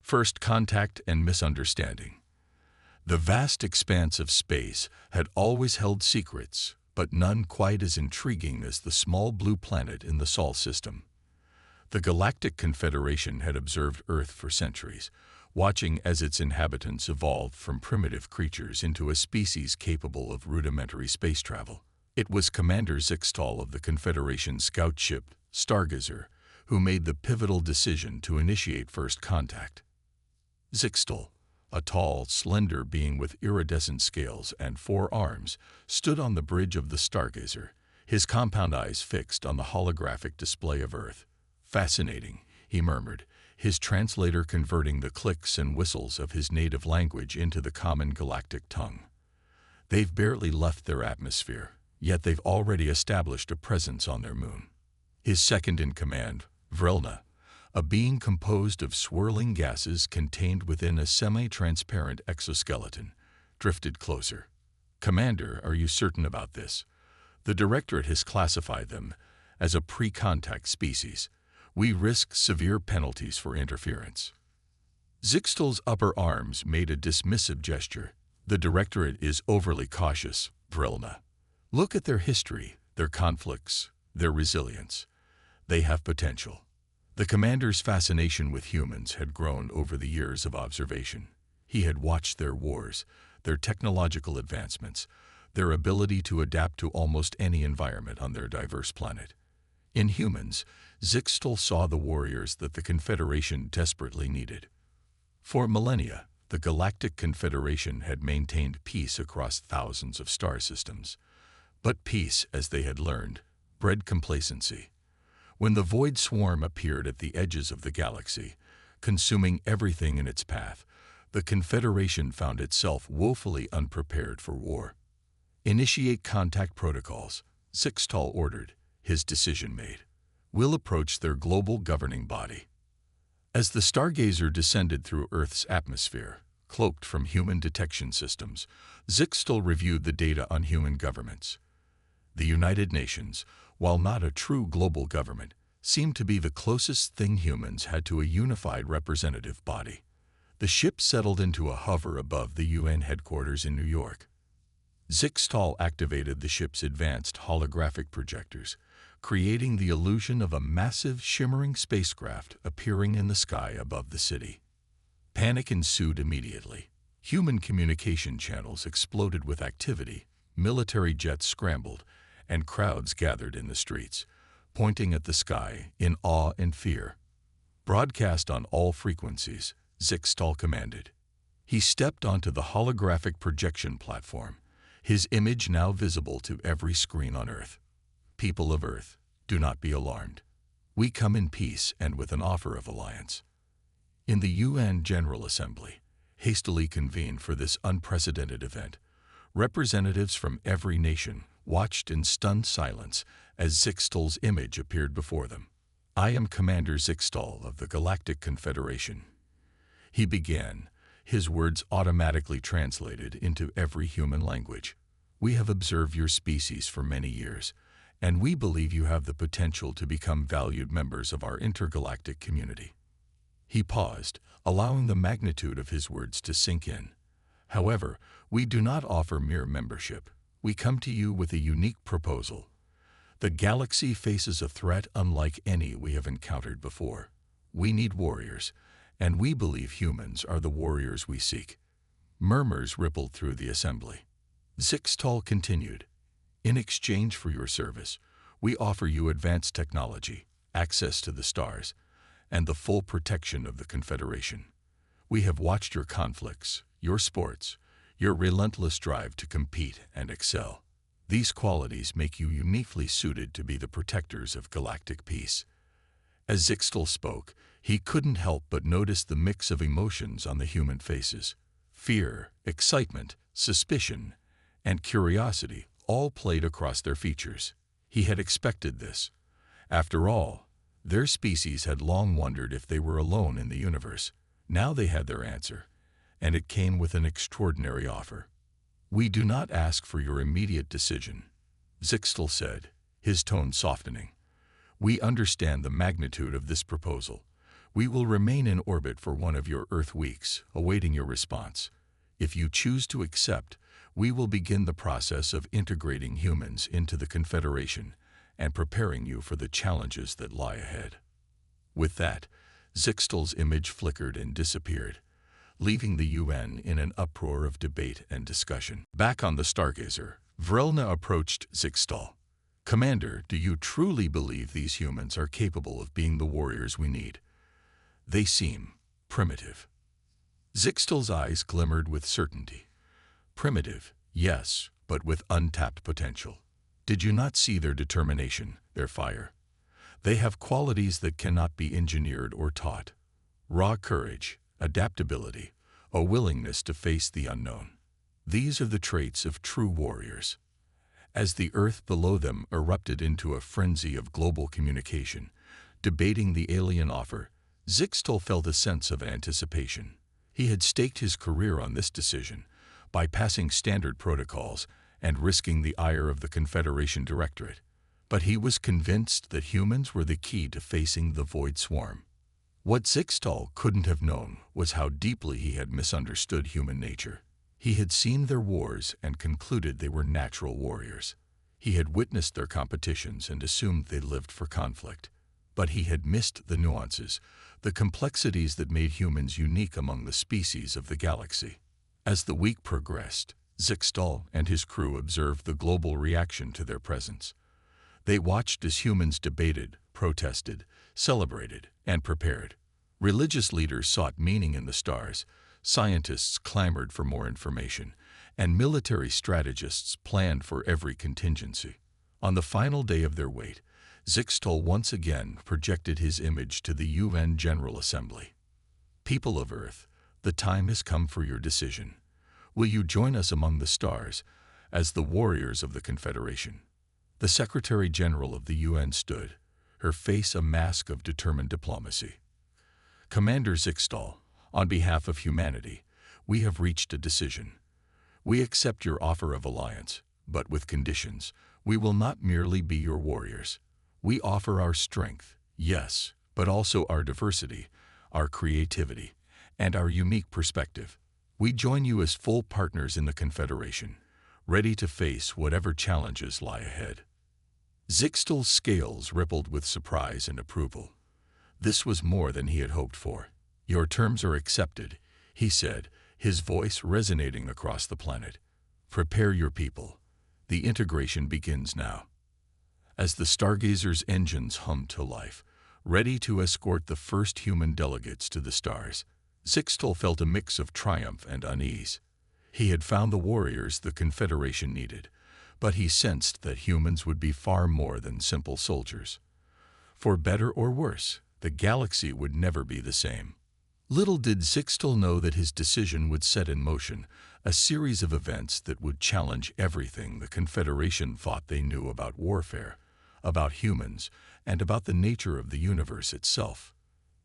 First contact and misunderstanding. The vast expanse of space had always held secrets, but none quite as intriguing as the small blue planet in the Sol system. The Galactic Confederation had observed Earth for centuries, watching as its inhabitants evolved from primitive creatures into a species capable of rudimentary space travel. It was Commander Zixtal of the Confederation scout ship, Stargazer, who made the pivotal decision to initiate first contact. Zixtal, a tall, slender being with iridescent scales and 4 arms, stood on the bridge of the Stargazer, his compound eyes fixed on the holographic display of Earth. "Fascinating," he murmured, his translator converting the clicks and whistles of his native language into the common galactic tongue. "They've barely left their atmosphere, yet they've already established a presence on their moon." His second-in-command, Vrelna, a being composed of swirling gases contained within a semi-transparent exoskeleton, drifted closer. "Commander, are you certain about this? The Directorate has classified them as a pre-contact species. We risk severe penalties for interference." Zixtal's upper arms made a dismissive gesture. "The Directorate is overly cautious, Vrelna. Look at their history, their conflicts, their resilience. They have potential." The commander's fascination with humans had grown over the years of observation. He had watched their wars, their technological advancements, their ability to adapt to almost any environment on their diverse planet. In humans, Zixtal saw the warriors that the Confederation desperately needed. For millennia, the Galactic Confederation had maintained peace across thousands of star systems. But peace, as they had learned, bred complacency. When the Void Swarm appeared at the edges of the galaxy, consuming everything in its path, the Confederation found itself woefully unprepared for war. "Initiate contact protocols," Zixtal ordered, his decision made. "We'll approach their global governing body." As the Stargazer descended through Earth's atmosphere, cloaked from human detection systems, Zixtal reviewed the data on human governments. The United Nations, while not a true global government, seemed to be the closest thing humans had to a unified representative body. The ship settled into a hover above the UN headquarters in New York. Zixtal activated the ship's advanced holographic projectors, creating the illusion of a massive, shimmering spacecraft appearing in the sky above the city. Panic ensued immediately. Human communication channels exploded with activity, military jets scrambled, and crowds gathered in the streets, pointing at the sky in awe and fear. "Broadcast on all frequencies," Zixtal commanded. He stepped onto the holographic projection platform, his image now visible to every screen on Earth. "People of Earth, do not be alarmed. We come in peace and with an offer of alliance." In the UN General Assembly, hastily convened for this unprecedented event, representatives from every nation watched in stunned silence as Zixtal's image appeared before them. "I am Commander Zixtal of the Galactic Confederation," he began, his words automatically translated into every human language. "We have observed your species for many years, and we believe you have the potential to become valued members of our intergalactic community." He paused, allowing the magnitude of his words to sink in. "However, we do not offer mere membership. We come to you with a unique proposal. The galaxy faces a threat unlike any we have encountered before. We need warriors, and we believe humans are the warriors we seek." Murmurs rippled through the assembly. Zixtal continued, "In exchange for your service, we offer you advanced technology, access to the stars, and the full protection of the Confederation. We have watched your conflicts, your sports, your relentless drive to compete and excel. These qualities make you uniquely suited to be the protectors of galactic peace." As Zixtal spoke, he couldn't help but notice the mix of emotions on the human faces. Fear, excitement, suspicion, and curiosity all played across their features. He had expected this. After all, their species had long wondered if they were alone in the universe. Now they had their answer, and it came with an extraordinary offer. "We do not ask for your immediate decision," Zixtal said, his tone softening. "We understand the magnitude of this proposal. We will remain in orbit for one of your Earth weeks, awaiting your response. If you choose to accept, we will begin the process of integrating humans into the Confederation and preparing you for the challenges that lie ahead." With that, Zixtal's image flickered and disappeared, leaving the UN in an uproar of debate and discussion. Back on the Stargazer, Vrelna approached Zixtal. "Commander, do you truly believe these humans are capable of being the warriors we need? They seem primitive." Zixtal's eyes glimmered with certainty. "Primitive, yes, but with untapped potential. Did you not see their determination, their fire? They have qualities that cannot be engineered or taught. Raw courage, adaptability, a willingness to face the unknown. These are the traits of true warriors." As the Earth below them erupted into a frenzy of global communication, debating the alien offer, Zixtal felt a sense of anticipation. He had staked his career on this decision, bypassing standard protocols and risking the ire of the Confederation Directorate. But he was convinced that humans were the key to facing the Void Swarm. What Zixtal couldn't have known was how deeply he had misunderstood human nature. He had seen their wars and concluded they were natural warriors. He had witnessed their competitions and assumed they lived for conflict. But he had missed the nuances, the complexities that made humans unique among the species of the galaxy. As the week progressed, Zixtal and his crew observed the global reaction to their presence. They watched as humans debated, protested, celebrated, and prepared. Religious leaders sought meaning in the stars, scientists clamored for more information, and military strategists planned for every contingency. On the final day of their wait, Zixtal once again projected his image to the UN General Assembly. "People of Earth, the time has come for your decision. Will you join us among the stars as the warriors of the Confederation?" The Secretary General of the UN stood, her face a mask of determined diplomacy. "Commander Zixtal, on behalf of humanity, we have reached a decision. We accept your offer of alliance, but with conditions. We will not merely be your warriors. We offer our strength, yes, but also our diversity, our creativity, and our unique perspective. We join you as full partners in the Confederation, ready to face whatever challenges lie ahead." Zixtal's scales rippled with surprise and approval. This was more than he had hoped for. "Your terms are accepted," he said, his voice resonating across the planet. "Prepare your people. The integration begins now." As the Stargazer's engines hummed to life, ready to escort the first human delegates to the stars, Zixtal felt a mix of triumph and unease. He had found the warriors the Confederation needed, but he sensed that humans would be far more than simple soldiers. For better or worse, the galaxy would never be the same. Little did Zixtal know that his decision would set in motion a series of events that would challenge everything the Confederation thought they knew about warfare, about humans, and about the nature of the universe itself.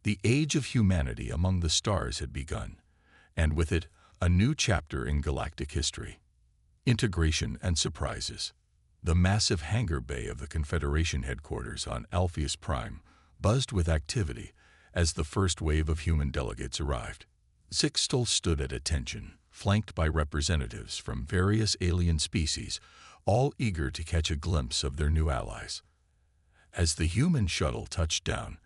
The age of humanity among the stars had begun, and with it, a new chapter in galactic history. Integration and surprises. The massive hangar bay of the Confederation headquarters on Alpheus Prime buzzed with activity as the first wave of human delegates arrived. Zixtal stood at attention, flanked by representatives from various alien species, all eager to catch a glimpse of their new allies. As the human shuttle touched down,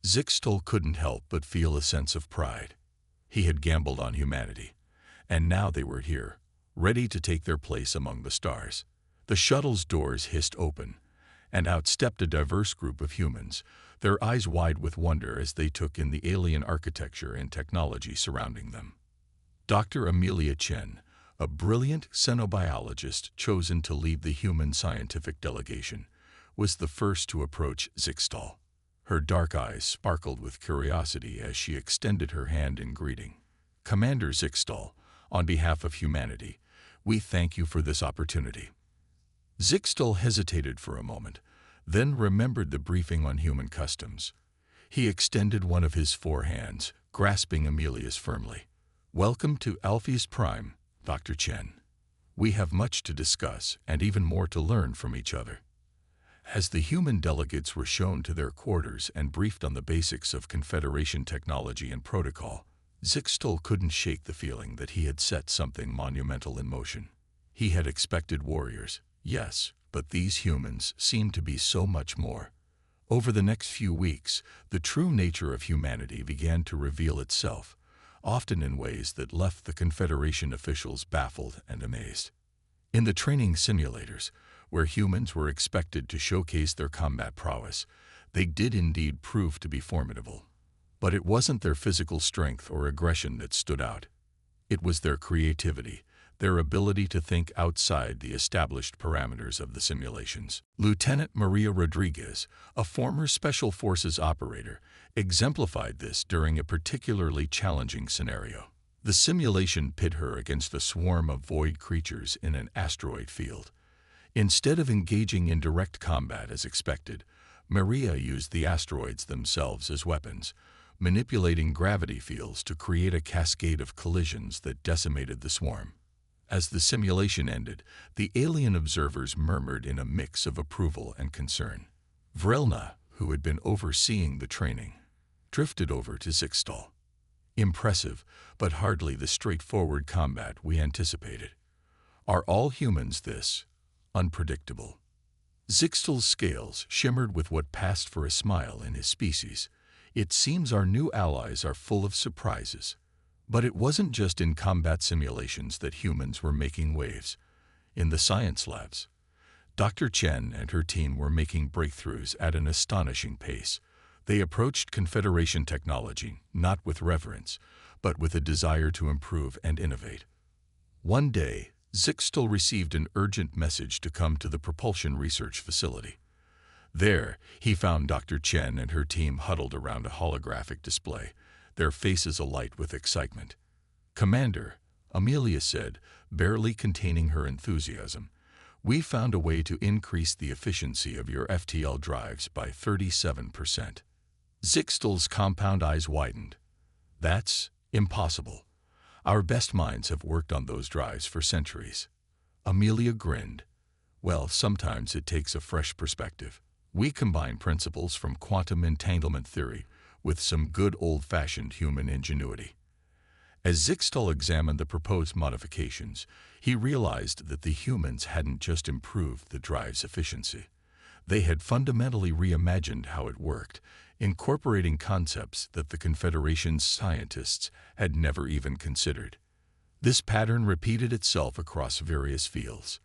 Zixtal couldn't help but feel a sense of pride. He had gambled on humanity, and now they were here, ready to take their place among the stars. The shuttle's doors hissed open, and out stepped a diverse group of humans, their eyes wide with wonder as they took in the alien architecture and technology surrounding them. Dr. Amelia Chen, a brilliant xenobiologist chosen to lead the human scientific delegation, was the first to approach Zixtal. Her dark eyes sparkled with curiosity as she extended her hand in greeting. "Commander Zixtal, on behalf of humanity, we thank you for this opportunity." Zixtal hesitated for a moment, then remembered the briefing on human customs. He extended one of his 4 hands, grasping Amelia's firmly. "Welcome to Alpheus Prime, Dr. Chen. We have much to discuss and even more to learn from each other." As the human delegates were shown to their quarters and briefed on the basics of Confederation technology and protocol, Zixtal couldn't shake the feeling that he had set something monumental in motion. He had expected warriors, yes, but these humans seemed to be so much more. Over the next few weeks, the true nature of humanity began to reveal itself, often in ways that left the Confederation officials baffled and amazed. In the training simulators, where humans were expected to showcase their combat prowess, they did indeed prove to be formidable. But it wasn't their physical strength or aggression that stood out. It was their creativity, their ability to think outside the established parameters of the simulations. Lieutenant Maria Rodriguez, a former Special Forces operator, exemplified this during a particularly challenging scenario. The simulation pit her against a swarm of void creatures in an asteroid field. Instead of engaging in direct combat as expected, Maria used the asteroids themselves as weapons, manipulating gravity fields to create a cascade of collisions that decimated the swarm. As the simulation ended, the alien observers murmured in a mix of approval and concern. Vrelna, who had been overseeing the training, drifted over to Zixtal. Impressive, but hardly the straightforward combat we anticipated. Are all humans this unpredictable? Zixtal's scales shimmered with what passed for a smile in his species. It seems our new allies are full of surprises. But it wasn't just in combat simulations that humans were making waves. In the science labs, Dr. Chen and her team were making breakthroughs at an astonishing pace. They approached Confederation technology not with reverence, but with a desire to improve and innovate. One day, Zixtal received an urgent message to come to the propulsion research facility. There, he found Dr. Chen and her team huddled around a holographic display, their faces alight with excitement. "Commander," Amelia said, barely containing her enthusiasm, "we found a way to increase the efficiency of your FTL drives by 37%. Zixtal's compound eyes widened. "That's impossible. Our best minds have worked on those drives for centuries." Amelia grinned. "Well, sometimes it takes a fresh perspective. We combine principles from quantum entanglement theory with some good old-fashioned human ingenuity." As Zixtal examined the proposed modifications, he realized that the humans hadn't just improved the drive's efficiency. They had fundamentally reimagined how it worked, incorporating concepts that the Confederation's scientists had never even considered. This pattern repeated itself across various fields.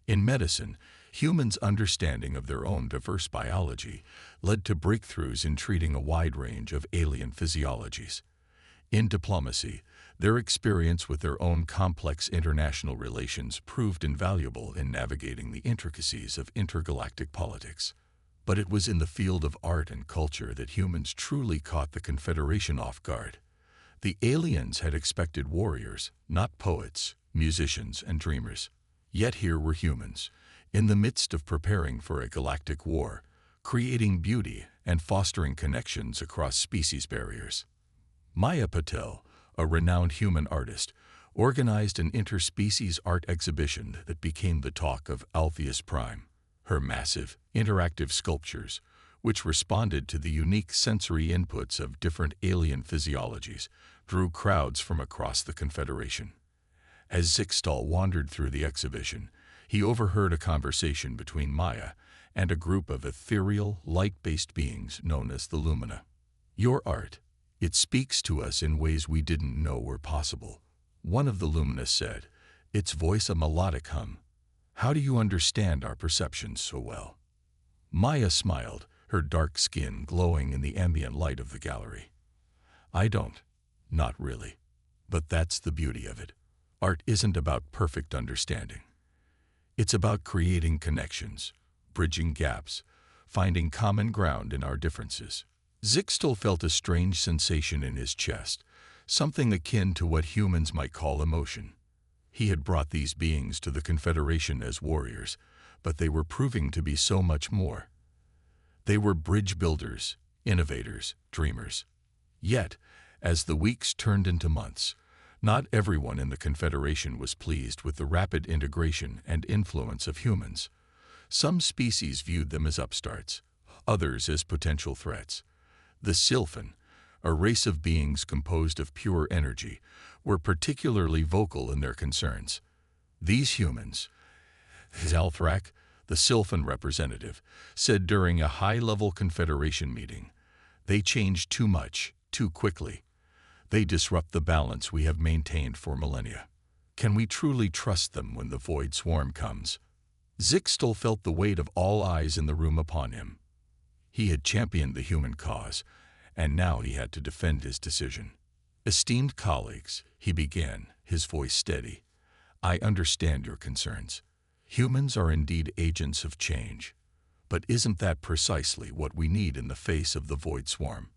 In medicine, humans' understanding of their own diverse biology led to breakthroughs in treating a wide range of alien physiologies. In diplomacy, their experience with their own complex international relations proved invaluable in navigating the intricacies of intergalactic politics. But it was in the field of art and culture that humans truly caught the Confederation off guard. The aliens had expected warriors, not poets, musicians, and dreamers. Yet here were humans, in the midst of preparing for a galactic war, creating beauty and fostering connections across species barriers. Maya Patel, a renowned human artist, organized an interspecies art exhibition that became the talk of Alpheus Prime. Her massive, interactive sculptures, which responded to the unique sensory inputs of different alien physiologies, drew crowds from across the Confederation. As Zixtal wandered through the exhibition, he overheard a conversation between Maya and a group of ethereal, light-based beings known as the Lumina. "Your art, it speaks to us in ways we didn't know were possible," one of the Lumina said, its voice a melodic hum. "How do you understand our perceptions so well?" Maya smiled, her dark skin glowing in the ambient light of the gallery. "I don't. Not really. But that's the beauty of it. Art isn't about perfect understanding. It's about creating connections, bridging gaps, finding common ground in our differences." Zixtal felt a strange sensation in his chest, something akin to what humans might call emotion. He had brought these beings to the Confederation as warriors, but they were proving to be so much more. They were bridge builders, innovators, dreamers. Yet, as the weeks turned into months, not everyone in the Confederation was pleased with the rapid integration and influence of humans. Some species viewed them as upstarts, others as potential threats. The Sylphan, a race of beings composed of pure energy, were particularly vocal in their concerns. These humans, Zalthrak, the Sylphan representative, said during a high-level Confederation meeting, "They change too much, too quickly. They disrupt the balance we have maintained for millennia. Can we truly trust them when the Void Swarm comes?" Zixtal felt the weight of all eyes in the room upon him. He had championed the human cause, and now he had to defend his decision. "Esteemed colleagues," he began, his voice steady, "I understand your concerns. Humans are indeed agents of change. But isn't that precisely what we need in the face of the Void Swarm?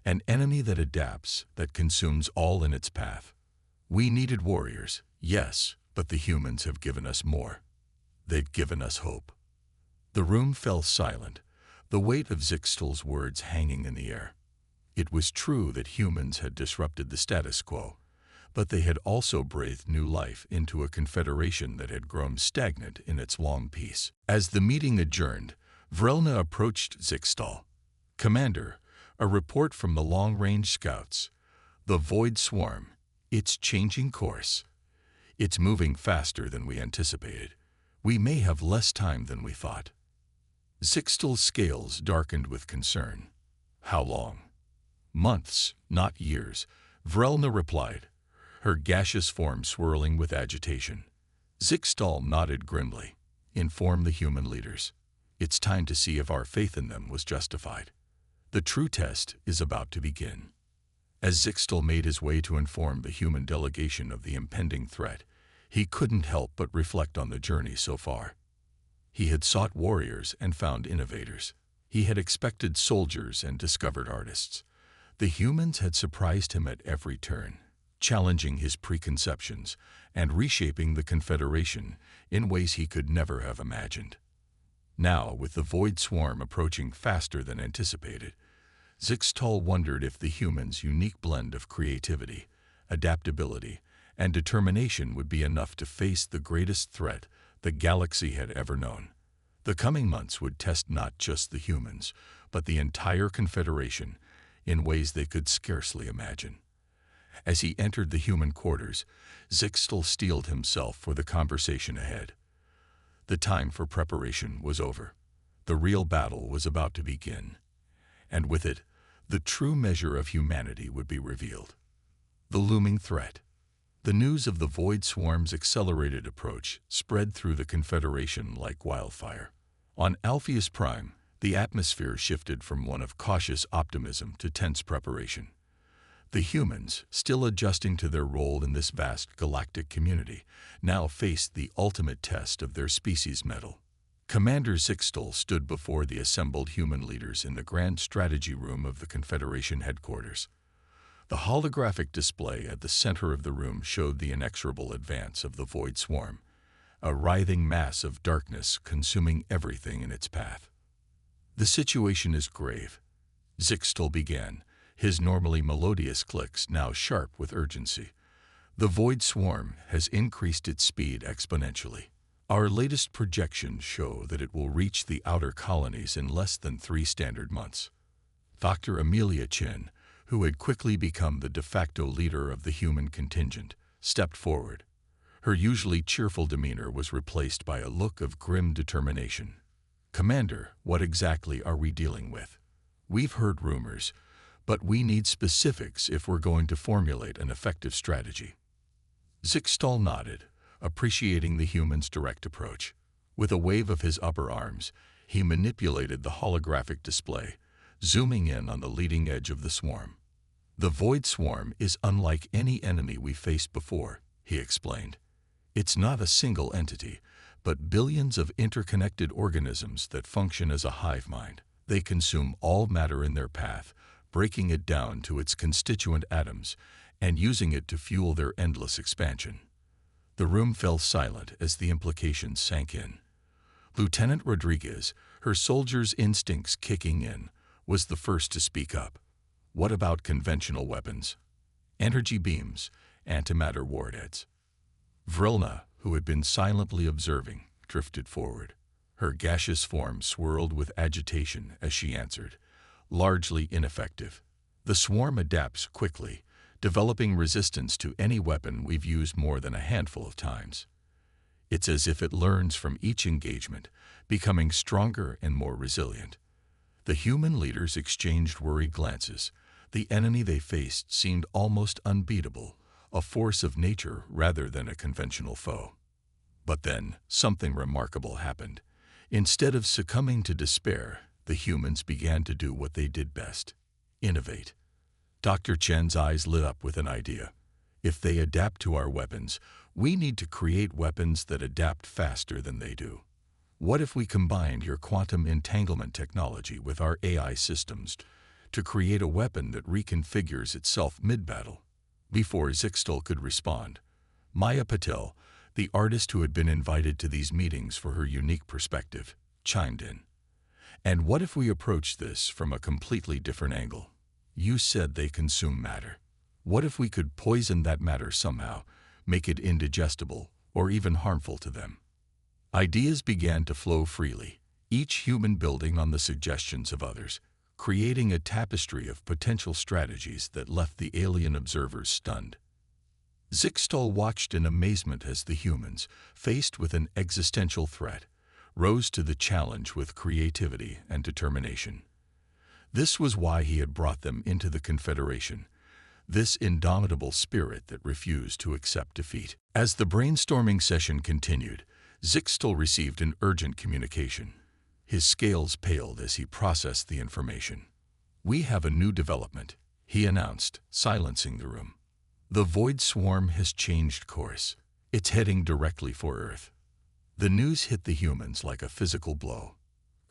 An enemy that adapts, that consumes all in its path. We needed warriors, yes, but the humans have given us more. They've given us hope." The room fell silent, the weight of Zixtal's words hanging in the air. It was true that humans had disrupted the status quo, but they had also breathed new life into a confederation that had grown stagnant in its long peace. As the meeting adjourned, Vrelna approached Zixtal. "Commander, a report from the long-range scouts. The Void Swarm, it's changing course. It's moving faster than we anticipated. We may have less time than we thought." Zixtal's scales darkened with concern. "How long?" "Months, not years," Vrelna replied, her gaseous form swirling with agitation. Zixtal nodded grimly. "Inform the human leaders. It's time to see if our faith in them was justified. The true test is about to begin." As Zixtal made his way to inform the human delegation of the impending threat, he couldn't help but reflect on the journey so far. He had sought warriors and found innovators. He had expected soldiers and discovered artists. The humans had surprised him at every turn, challenging his preconceptions and reshaping the Confederation in ways he could never have imagined. Now, with the Void Swarm approaching faster than anticipated, Zixtal wondered if the humans' unique blend of creativity, adaptability, and determination would be enough to face the greatest threat the galaxy had ever known. The coming months would test not just the humans, but the entire Confederation in ways they could scarcely imagine. As he entered the human quarters, Zixtal steeled himself for the conversation ahead. The time for preparation was over. The real battle was about to begin. And with it, the true measure of humanity would be revealed. The looming threat. The news of the Void Swarm's accelerated approach spread through the Confederation like wildfire. On Alpheus Prime, the atmosphere shifted from one of cautious optimism to tense preparation. The humans, still adjusting to their role in this vast galactic community, now faced the ultimate test of their species' mettle. Commander Zixtal stood before the assembled human leaders in the grand strategy room of the Confederation headquarters. The holographic display at the center of the room showed the inexorable advance of the Void Swarm, a writhing mass of darkness consuming everything in its path. "The situation is grave," Zixtal began, his normally melodious clicks now sharp with urgency. "The Void Swarm has increased its speed exponentially. Our latest projections show that it will reach the outer colonies in less than 3 standard months." Dr. Amelia Chin, who had quickly become the de facto leader of the human contingent, stepped forward. Her usually cheerful demeanor was replaced by a look of grim determination. "Commander, what exactly are we dealing with? We've heard rumors, but we need specifics if we're going to formulate an effective strategy." Zixtal nodded, appreciating the human's direct approach. With a wave of his upper arms, he manipulated the holographic display, zooming in on the leading edge of the swarm. "The Void Swarm is unlike any enemy we've faced before," he explained. "It's not a single entity, but billions of interconnected organisms that function as a hive mind. They consume all matter in their path, breaking it down to its constituent atoms and using it to fuel their endless expansion." The room fell silent as the implications sank in. Lieutenant Rodriguez, her soldier's instincts kicking in, was the first to speak up. "What about conventional weapons? Energy beams, antimatter warheads?" Vrelna, who had been silently observing, drifted forward. Her gaseous form swirled with agitation as she answered, largely ineffective. The swarm adapts quickly, developing resistance to any weapon we've used more than a handful of times. It's as if it learns from each engagement, becoming stronger and more resilient. The human leaders exchanged worried glances. The enemy they faced seemed almost unbeatable, a force of nature rather than a conventional foe. But then, something remarkable happened. Instead of succumbing to despair, the humans began to do what they did best: innovate. Dr. Chen's eyes lit up with an idea. If they adapt to our weapons, we need to create weapons that adapt faster than they do. What if we combined your quantum entanglement technology with our AI systems to create a weapon that reconfigures itself mid-battle? Before Zixtal could respond, Maya Patel, the artist who had been invited to these meetings for her unique perspective, chimed in. And what if we approached this from a completely different angle? You said they consume matter. What if we could poison that matter somehow, make it indigestible, or even harmful to them? Ideas began to flow freely, each human building on the suggestions of others, creating a tapestry of potential strategies that left the alien observers stunned. Zixtal watched in amazement as the humans, faced with an existential threat, rose to the challenge with creativity and determination. This was why he had brought them into the Confederation, this indomitable spirit that refused to accept defeat. As the brainstorming session continued, Zixtal received an urgent communication. His scales paled as he processed the information. "We have a new development," he announced, silencing the room. "The Void Swarm has changed course. It's heading directly for Earth." The news hit the humans like a physical blow.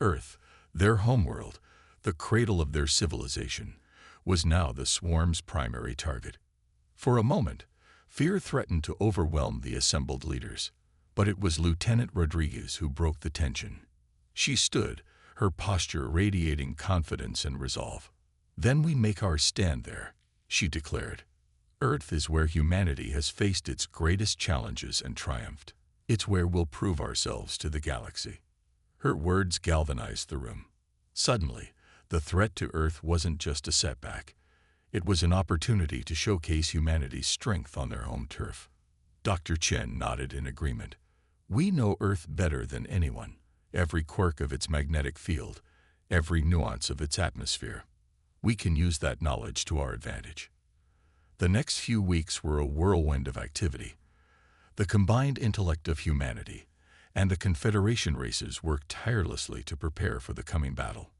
Earth, their homeworld, the cradle of their civilization, was now the swarm's primary target. For a moment, fear threatened to overwhelm the assembled leaders, but it was Lieutenant Rodriguez who broke the tension. She stood, her posture radiating confidence and resolve. "Then we make our stand there," she declared. "Earth is where humanity has faced its greatest challenges and triumphed. It's where we'll prove ourselves to the galaxy." Her words galvanized the room. Suddenly, the threat to Earth wasn't just a setback. It was an opportunity to showcase humanity's strength on their home turf. Dr. Chen nodded in agreement. "We know Earth better than anyone, every quirk of its magnetic field, every nuance of its atmosphere. We can use that knowledge to our advantage." The next few weeks were a whirlwind of activity. The combined intellect of humanity and the Confederation races worked tirelessly to prepare for the coming battle.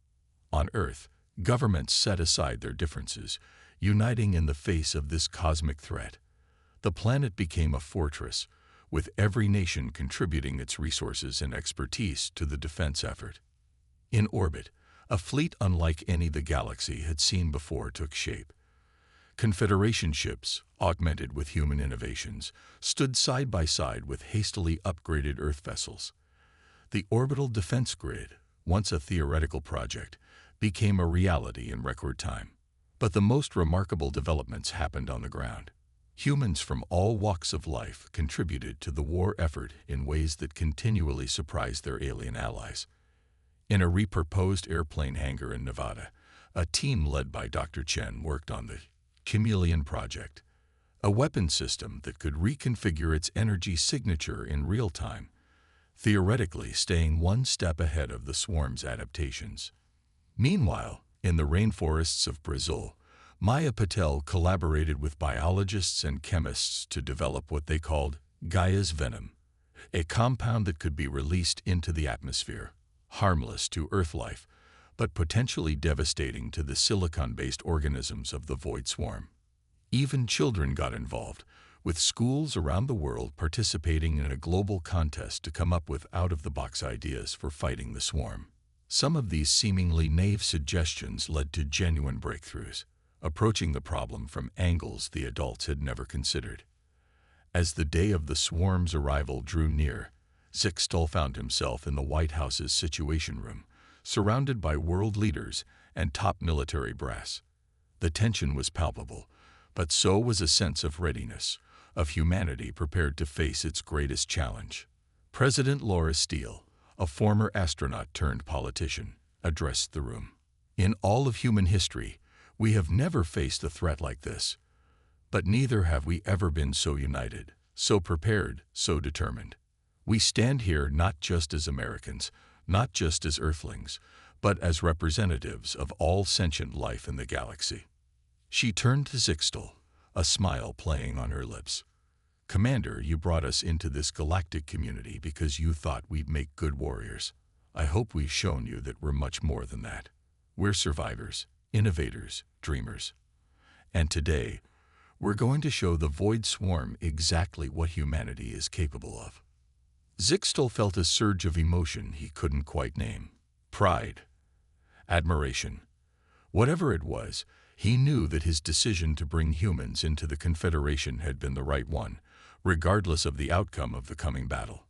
On Earth, governments set aside their differences, uniting in the face of this cosmic threat. The planet became a fortress, with every nation contributing its resources and expertise to the defense effort. In orbit, a fleet unlike any the galaxy had seen before took shape. Confederation ships, augmented with human innovations, stood side by side with hastily upgraded Earth vessels. The orbital defense grid, once a theoretical project, became a reality in record time. But the most remarkable developments happened on the ground. Humans from all walks of life contributed to the war effort in ways that continually surprised their alien allies. In a repurposed airplane hangar in Nevada, a team led by Dr. Chen worked on the Chameleon Project, a weapon system that could reconfigure its energy signature in real time, theoretically staying one step ahead of the swarm's adaptations. Meanwhile, in the rainforests of Brazil, Maya Patel collaborated with biologists and chemists to develop what they called Gaia's venom, a compound that could be released into the atmosphere, harmless to Earth life, but potentially devastating to the silicon-based organisms of the Void Swarm. Even children got involved, with schools around the world participating in a global contest to come up with out-of-the-box ideas for fighting the swarm. Some of these seemingly naive suggestions led to genuine breakthroughs, approaching the problem from angles the adults had never considered. As the day of the swarm's arrival drew near, Zixtal found himself in the White House's Situation Room, surrounded by world leaders and top military brass. The tension was palpable, but so was a sense of readiness, of humanity prepared to face its greatest challenge. President Laura Steele, a former astronaut turned politician, addressed the room. In all of human history, we have never faced a threat like this. But neither have we ever been so united, so prepared, so determined. We stand here not just as Americans, not just as Earthlings, but as representatives of all sentient life in the galaxy. She turned to Zixtal, a smile playing on her lips. Commander, you brought us into this galactic community because you thought we'd make good warriors. I hope we've shown you that we're much more than that. We're survivors, innovators, dreamers. And today, we're going to show the Void Swarm exactly what humanity is capable of. Zixtal felt a surge of emotion he couldn't quite name. Pride. Admiration. Whatever it was, he knew that his decision to bring humans into the Confederation had been the right one, regardless of the outcome of the coming battle.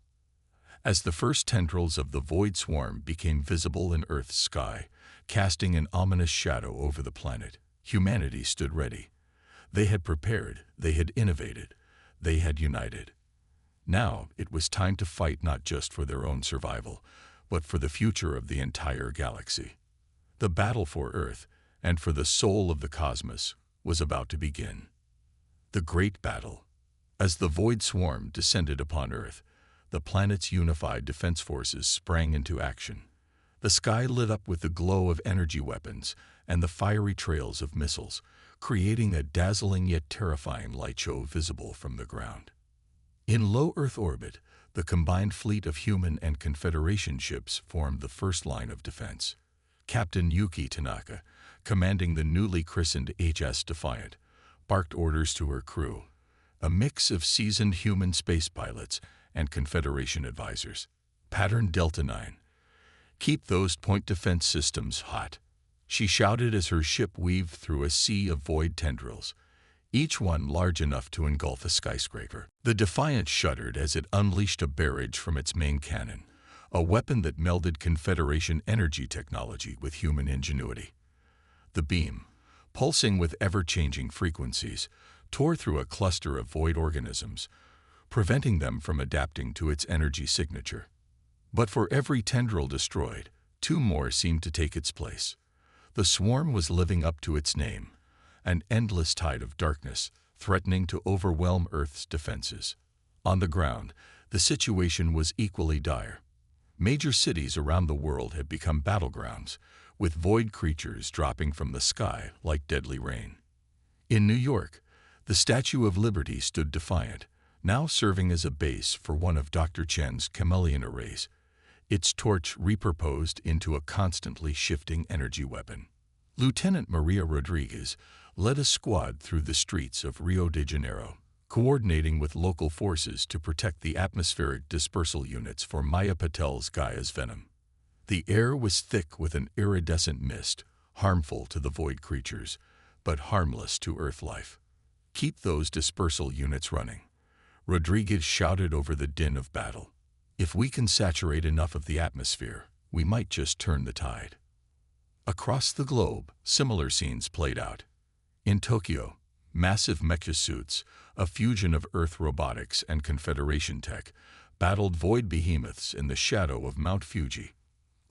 As the first tendrils of the Void Swarm became visible in Earth's sky, casting an ominous shadow over the planet, humanity stood ready. They had prepared, they had innovated, they had united. Now it was time to fight not just for their own survival, but for the future of the entire galaxy. The battle for Earth, and for the soul of the cosmos, was about to begin. The Great Battle. As the Void Swarm descended upon Earth, the planet's unified defense forces sprang into action. The sky lit up with the glow of energy weapons and the fiery trails of missiles, creating a dazzling yet terrifying light show visible from the ground. In low Earth orbit, the combined fleet of human and Confederation ships formed the first line of defense. Captain Yuki Tanaka, commanding the newly christened HS Defiant, barked orders to her crew, a mix of seasoned human space pilots and Confederation advisors. Pattern Delta 9. Keep those point defense systems hot, she shouted as her ship weaved through a sea of void tendrils, each one large enough to engulf a skyscraper. The Defiant shuddered as it unleashed a barrage from its main cannon, a weapon that melded Confederation energy technology with human ingenuity. The beam, pulsing with ever-changing frequencies, tore through a cluster of void organisms, preventing them from adapting to its energy signature. But for every tendril destroyed, two more seemed to take its place. The swarm was living up to its name, an endless tide of darkness, threatening to overwhelm Earth's defenses. On the ground, the situation was equally dire. Major cities around the world had become battlegrounds, with void creatures dropping from the sky like deadly rain. In New York, the Statue of Liberty stood defiant, now serving as a base for one of Dr. Chen's chameleon arrays, its torch repurposed into a constantly shifting energy weapon. Lieutenant Maria Rodriguez led a squad through the streets of Rio de Janeiro, coordinating with local forces to protect the atmospheric dispersal units for Maya Patel's Gaia's venom. The air was thick with an iridescent mist, harmful to the void creatures, but harmless to Earth life. Keep those dispersal units running, Rodriguez shouted over the din of battle. If we can saturate enough of the atmosphere, we might just turn the tide. Across the globe, similar scenes played out. In Tokyo, massive mecha suits, a fusion of Earth robotics and Confederation tech, battled void behemoths in the shadow of Mount Fuji.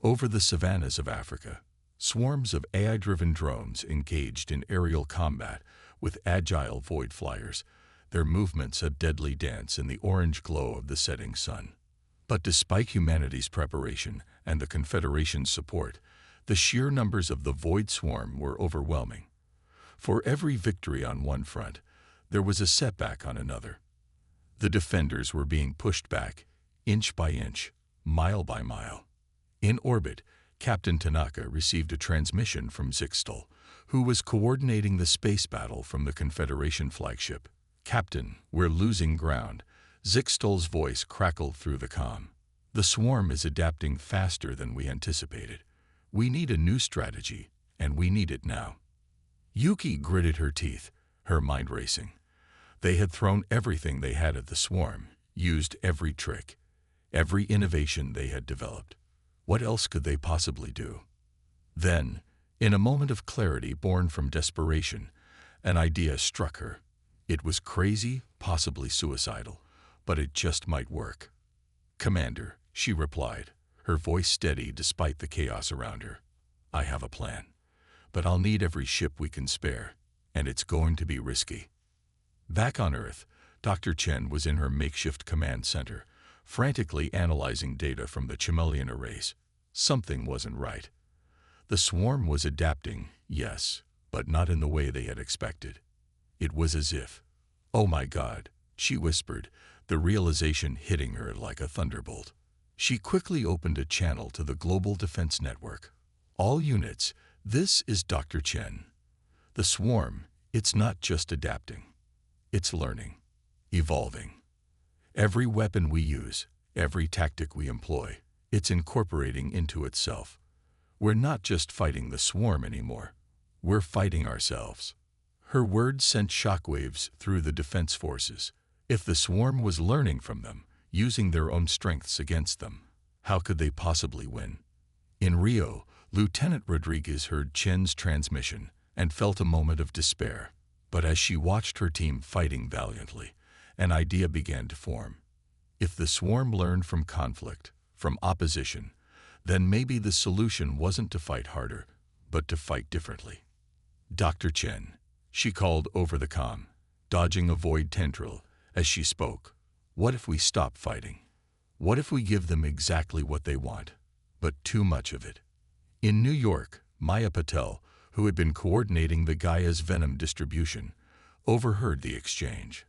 Over the savannas of Africa, swarms of AI-driven drones engaged in aerial combat with agile void flyers, their movements a deadly dance in the orange glow of the setting sun. But despite humanity's preparation and the Confederation's support, the sheer numbers of the Void Swarm were overwhelming. For every victory on one front, there was a setback on another. The defenders were being pushed back, inch by inch, mile by mile. In orbit, Captain Tanaka received a transmission from Zixtal, who was coordinating the space battle from the Confederation flagship. "Captain, we're losing ground." Zixtal's voice crackled through the comm. "The swarm is adapting faster than we anticipated. We need a new strategy, and we need it now." Yuki gritted her teeth, her mind racing. They had thrown everything they had at the swarm, used every trick, every innovation they had developed. What else could they possibly do? Then, in a moment of clarity born from desperation, an idea struck her. It was crazy, possibly suicidal, but it just might work. "Commander," she replied, her voice steady despite the chaos around her. "I have a plan, but I'll need every ship we can spare, and it's going to be risky." Back on Earth, Dr. Chen was in her makeshift command center, frantically analyzing data from the Chameleon arrays. Something wasn't right. The swarm was adapting, yes, but not in the way they had expected. It was as if, "Oh my God," she whispered, the realization hitting her like a thunderbolt. She quickly opened a channel to the Global Defense Network. "All units, this is Dr. Chen. The swarm, it's not just adapting. It's learning, evolving. Every weapon we use, every tactic we employ, it's incorporating into itself. We're not just fighting the swarm anymore. We're fighting ourselves." Her words sent shockwaves through the defense forces. If the swarm was learning from them, using their own strengths against them, how could they possibly win? In Rio, Lieutenant Rodriguez heard Chen's transmission and felt a moment of despair. But as she watched her team fighting valiantly, an idea began to form. If the swarm learned from conflict, from opposition, then maybe the solution wasn't to fight harder, but to fight differently. "Dr. Chen," she called over the comm, dodging a void tendril as she spoke. "What if we stop fighting? What if we give them exactly what they want, but too much of it?" In New York, Maya Patel, who had been coordinating the Gaia's venom distribution, overheard the exchange.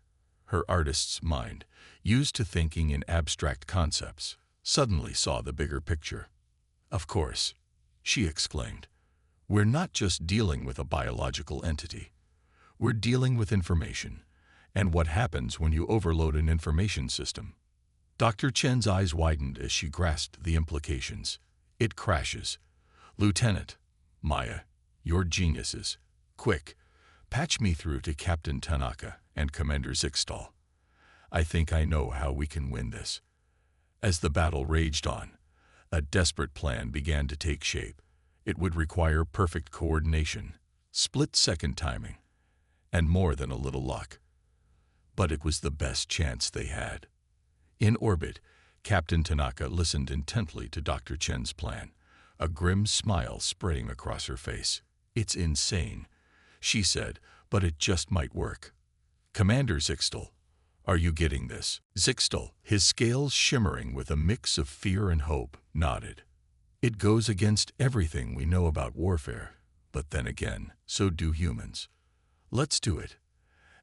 Her artist's mind, used to thinking in abstract concepts, suddenly saw the bigger picture. "Of course," she exclaimed, "we're not just dealing with a biological entity. We're dealing with information, and what happens when you overload an information system?" Dr. Chen's eyes widened as she grasped the implications. "It crashes. Lieutenant, Maya, you're geniuses. Quick, patch me through to Captain Tanaka and Commander Zixtal. I think I know how we can win this." As the battle raged on, a desperate plan began to take shape. It would require perfect coordination, split-second timing, and more than a little luck. But it was the best chance they had. In orbit, Captain Tanaka listened intently to Dr. Chen's plan, a grim smile spreading across her face. "It's insane," she said, "but it just might work." "Commander Zixtal, are you getting this?" Zixtal, his scales shimmering with a mix of fear and hope, nodded. "It goes against everything we know about warfare, but then again, so do humans. Let's do it."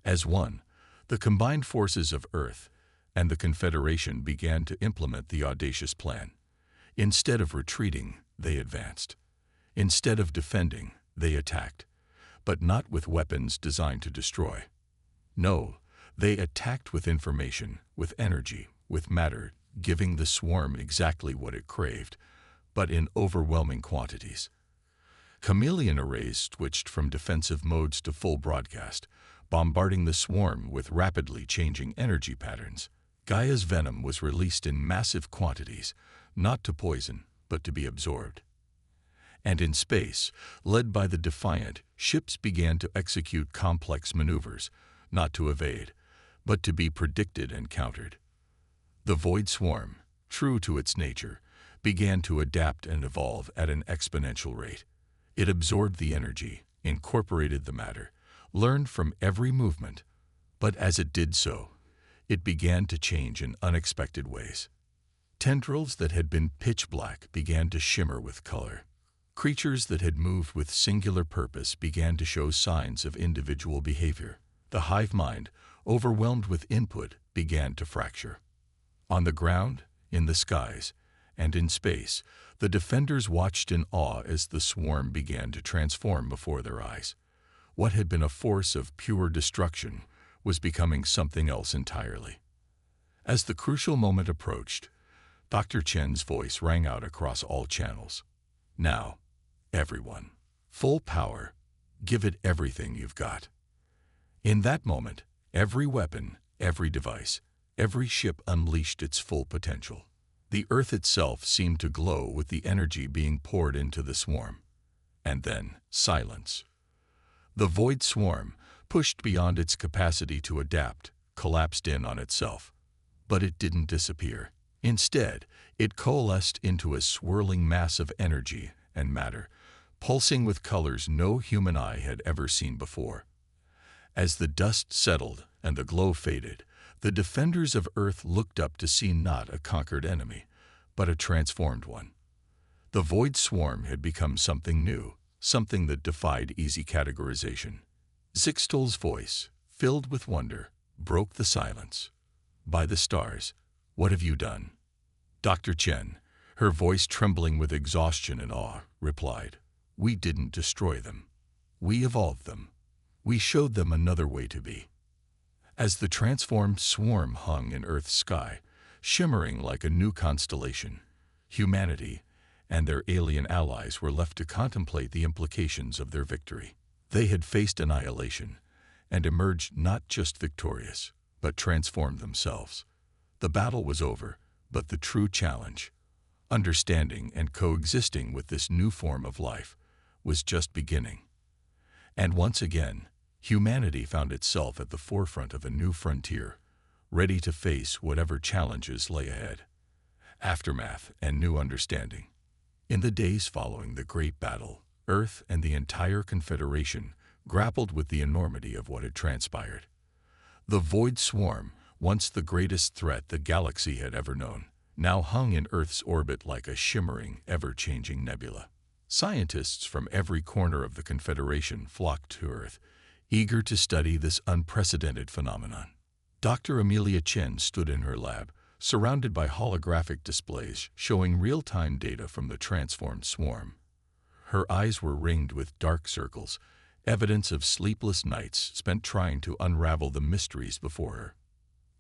As one, the combined forces of Earth and the Confederation began to implement the audacious plan. Instead of retreating, they advanced. Instead of defending, they attacked, but not with weapons designed to destroy. No, they attacked with information, with energy, with matter, giving the swarm exactly what it craved, but in overwhelming quantities. Chameleon arrays switched from defensive modes to full broadcast, bombarding the swarm with rapidly changing energy patterns. Gaia's venom was released in massive quantities, not to poison, but to be absorbed. And in space, led by the Defiant, ships began to execute complex maneuvers, not to evade, but to be predicted and countered. The Void Swarm, true to its nature, began to adapt and evolve at an exponential rate. It absorbed the energy, incorporated the matter, learned from every movement, but as it did so, it began to change in unexpected ways. Tendrils that had been pitch black began to shimmer with color. Creatures that had moved with singular purpose began to show signs of individual behavior. The hive mind, overwhelmed with input, began to fracture. On the ground, in the skies, and in space, the defenders watched in awe as the swarm began to transform before their eyes. What had been a force of pure destruction was becoming something else entirely. As the crucial moment approached, Dr. Chen's voice rang out across all channels. "Now, everyone, full power, give it everything you've got." In that moment, every weapon, every device, every ship unleashed its full potential. The Earth itself seemed to glow with the energy being poured into the swarm. And then, silence. The Void Swarm, pushed beyond its capacity to adapt, collapsed in on itself. But it didn't disappear. Instead, it coalesced into a swirling mass of energy and matter, pulsing with colors no human eye had ever seen before. As the dust settled and the glow faded, the defenders of Earth looked up to see not a conquered enemy, but a transformed one. The Void Swarm had become something new, something that defied easy categorization. Zixtol's voice, filled with wonder, broke the silence. "By the stars, what have you done?" Dr. Chen, her voice trembling with exhaustion and awe, replied, "We didn't destroy them. We evolved them. We showed them another way to be." As the transformed swarm hung in Earth's sky, shimmering like a new constellation, humanity and their alien allies were left to contemplate the implications of their victory. They had faced annihilation and emerged not just victorious, but transformed themselves. The battle was over, but the true challenge, understanding and coexisting with this new form of life, was just beginning. And once again, humanity found itself at the forefront of a new frontier, ready to face whatever challenges lay ahead. Aftermath and new understanding. In the days following the Great Battle, Earth and the entire Confederation grappled with the enormity of what had transpired. The Void Swarm, once the greatest threat the galaxy had ever known, now hung in Earth's orbit like a shimmering, ever-changing nebula. Scientists from every corner of the Confederation flocked to Earth, eager to study this unprecedented phenomenon. Dr. Amelia Chen stood in her lab, surrounded by holographic displays showing real-time data from the transformed swarm. Her eyes were ringed with dark circles, evidence of sleepless nights spent trying to unravel the mysteries before her.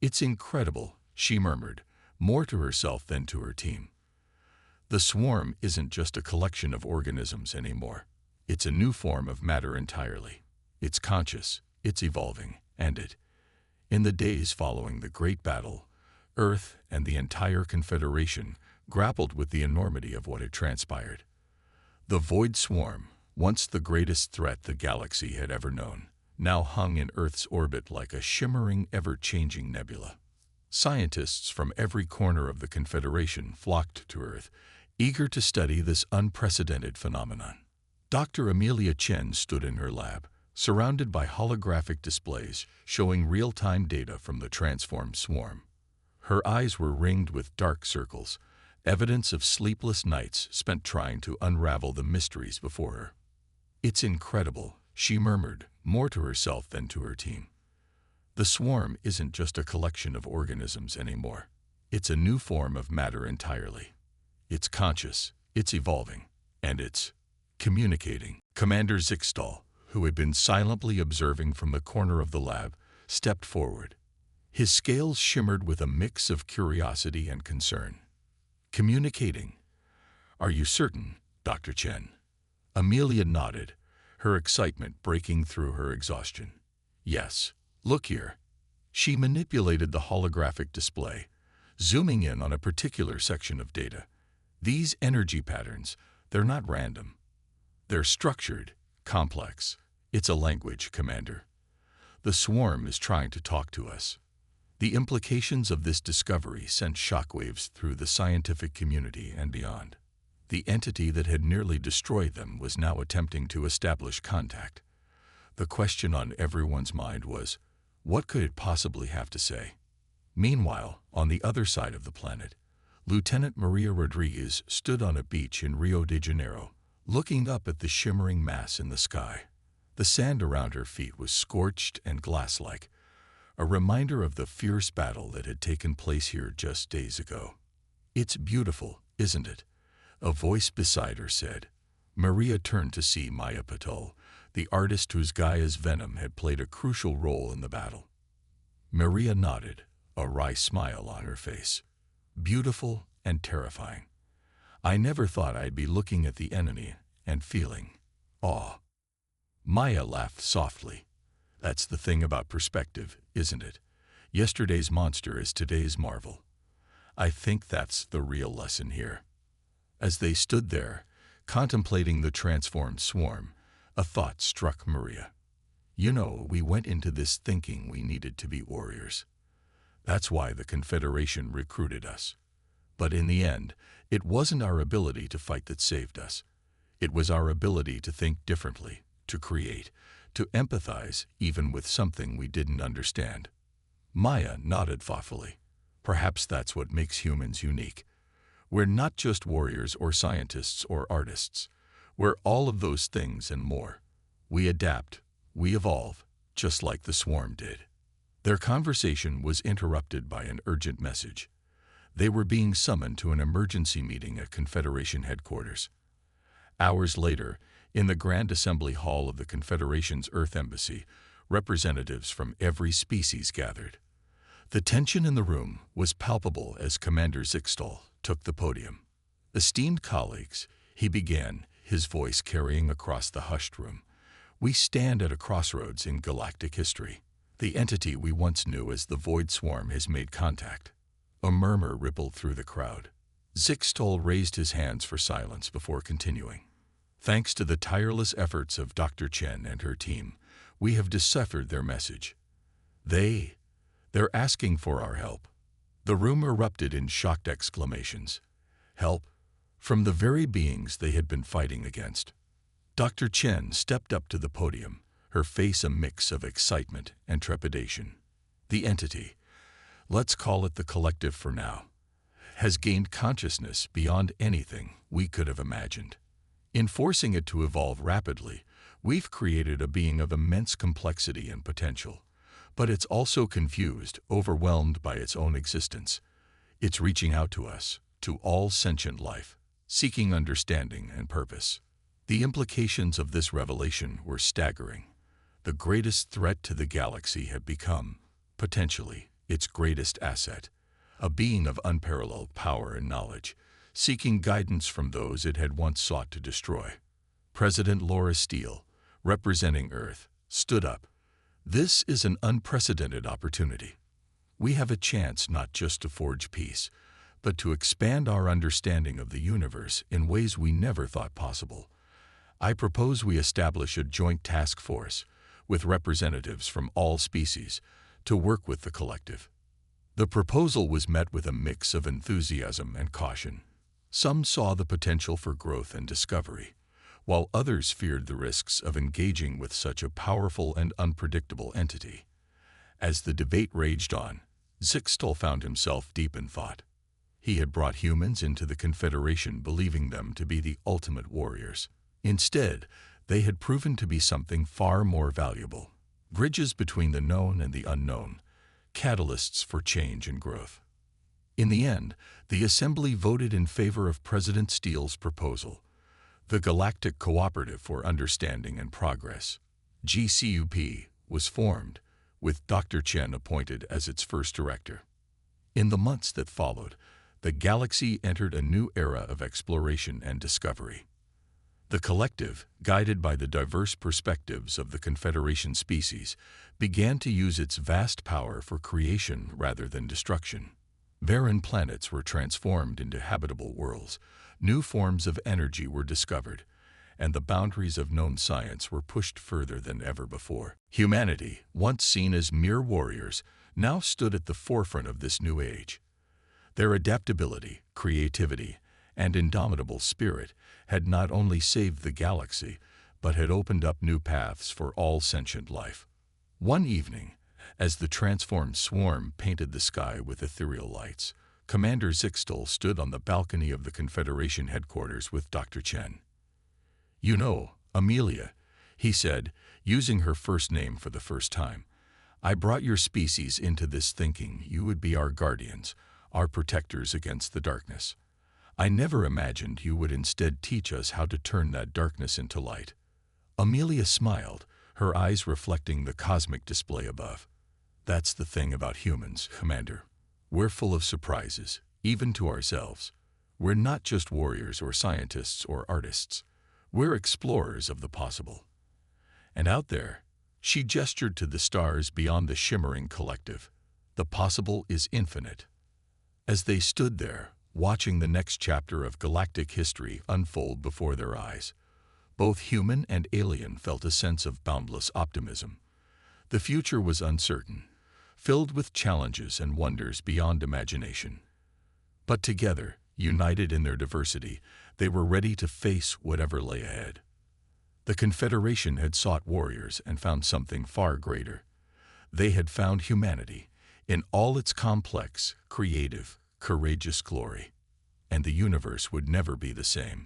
"It's incredible," she murmured, more to herself than to her team. "The swarm isn't just a collection of organisms anymore. It's a new form of matter entirely. It's conscious, it's evolving, and in the days following the Great Battle, Earth and the entire Confederation grappled with the enormity of what had transpired. The Void Swarm, once the greatest threat the galaxy had ever known, now hung in Earth's orbit like a shimmering, ever-changing nebula. Scientists from every corner of the Confederation flocked to Earth, eager to study this unprecedented phenomenon. Dr. Amelia Chen stood in her lab, surrounded by holographic displays showing real-time data from the transformed swarm. Her eyes were ringed with dark circles, evidence of sleepless nights spent trying to unravel the mysteries before her. "It's incredible," she murmured, more to herself than to her team. "The swarm isn't just a collection of organisms anymore. It's a new form of matter entirely. It's conscious, it's evolving, and it's communicating." Commander Zixtol, who had been silently observing from the corner of the lab, stepped forward. His scales shimmered with a mix of curiosity and concern. "Communicating? Are you certain, Dr. Chen?" Amelia nodded, her excitement breaking through her exhaustion. "Yes. Look here." She manipulated the holographic display, zooming in on a particular section of data. "These energy patterns, they're not random. They're structured, complex. It's a language, Commander. The swarm is trying to talk to us." The implications of this discovery sent shockwaves through the scientific community and beyond. The entity that had nearly destroyed them was now attempting to establish contact. The question on everyone's mind was, what could it possibly have to say? Meanwhile, on the other side of the planet, Lieutenant Maria Rodriguez stood on a beach in Rio de Janeiro, looking up at the shimmering mass in the sky. The sand around her feet was scorched and glass-like, a reminder of the fierce battle that had taken place here just days ago. "It's beautiful, isn't it?" a voice beside her said. Maria turned to see Maya Patel, the artist whose Gaia's venom had played a crucial role in the battle. Maria nodded, a wry smile on her face. "Beautiful and terrifying. I never thought I'd be looking at the enemy and feeling awe." Maya laughed softly. "That's the thing about perspective, isn't it? Yesterday's monster is today's marvel. I think that's the real lesson here." As they stood there, contemplating the transformed swarm, a thought struck Maria. "You know, we went into this thinking we needed to be warriors. That's why the Confederation recruited us. But in the end, it wasn't our ability to fight that saved us. It was our ability to think differently, to create, to empathize even with something we didn't understand. Maya nodded thoughtfully. Perhaps that's what makes humans unique. We're not just warriors or scientists or artists. We're all of those things and more. We adapt, we evolve, just like the swarm did. Their conversation was interrupted by an urgent message. They were being summoned to an emergency meeting at Confederation headquarters. Hours later, in the Grand Assembly Hall of the Confederation's Earth Embassy, representatives from every species gathered. The tension in the room was palpable as Commander Zixtal took the podium. "Esteemed colleagues," he began, his voice carrying across the hushed room, "we stand at a crossroads in galactic history. The entity we once knew as the Void Swarm has made contact." A murmur rippled through the crowd. Zixtal raised his hands for silence before continuing. "Thanks to the tireless efforts of Dr. Chen and her team, we have deciphered their message. They're asking for our help." The room erupted in shocked exclamations. Help? From the very beings they had been fighting against. Dr. Chen stepped up to the podium, her face a mix of excitement and trepidation. "The entity, let's call it the collective for now, has gained consciousness beyond anything we could have imagined. In forcing it to evolve rapidly, we've created a being of immense complexity and potential. But it's also confused, overwhelmed by its own existence. It's reaching out to us, to all sentient life, seeking understanding and purpose." The implications of this revelation were staggering. The greatest threat to the galaxy had become, potentially, its greatest asset, a being of unparalleled power and knowledge, seeking guidance from those it had once sought to destroy. President Laura Steele, representing Earth, stood up. "This is an unprecedented opportunity. We have a chance not just to forge peace, but to expand our understanding of the universe in ways we never thought possible. I propose we establish a joint task force with representatives from all species to work with the collective." The proposal was met with a mix of enthusiasm and caution. Some saw the potential for growth and discovery, while others feared the risks of engaging with such a powerful and unpredictable entity. As the debate raged on, Zixtal found himself deep in thought. He had brought humans into the Confederation believing them to be the ultimate warriors. Instead, they had proven to be something far more valuable, bridges between the known and the unknown, catalysts for change and growth. In the end, the Assembly voted in favor of President Steele's proposal. The Galactic Cooperative for Understanding and Progress, GCUP, was formed, with Dr. Chen appointed as its first director. In the months that followed, the galaxy entered a new era of exploration and discovery. The collective, guided by the diverse perspectives of the Confederation species, began to use its vast power for creation rather than destruction. Barren planets were transformed into habitable worlds, new forms of energy were discovered, and the boundaries of known science were pushed further than ever before. Humanity, once seen as mere warriors, now stood at the forefront of this new age. Their adaptability, creativity, and indomitable spirit had not only saved the galaxy, but had opened up new paths for all sentient life. One evening, as the transformed swarm painted the sky with ethereal lights, Commander Zixtal stood on the balcony of the Confederation headquarters with Dr. Chen. "You know, Amelia," he said, using her first name for the first time, "I brought your species into this thinking you would be our guardians, our protectors against the darkness. I never imagined you would instead teach us how to turn that darkness into light." Amelia smiled, her eyes reflecting the cosmic display above. "That's the thing about humans, Commander. We're full of surprises, even to ourselves. We're not just warriors or scientists or artists. We're explorers of the possible. And out there," she gestured to the stars beyond the shimmering collective, "the possible is infinite." As they stood there, watching the next chapter of galactic history unfold before their eyes, both human and alien felt a sense of boundless optimism. The future was uncertain, filled with challenges and wonders beyond imagination. But together, united in their diversity, they were ready to face whatever lay ahead. The Confederation had sought warriors and found something far greater. They had found humanity in all its complex, creative, courageous glory. And the universe would never be the same.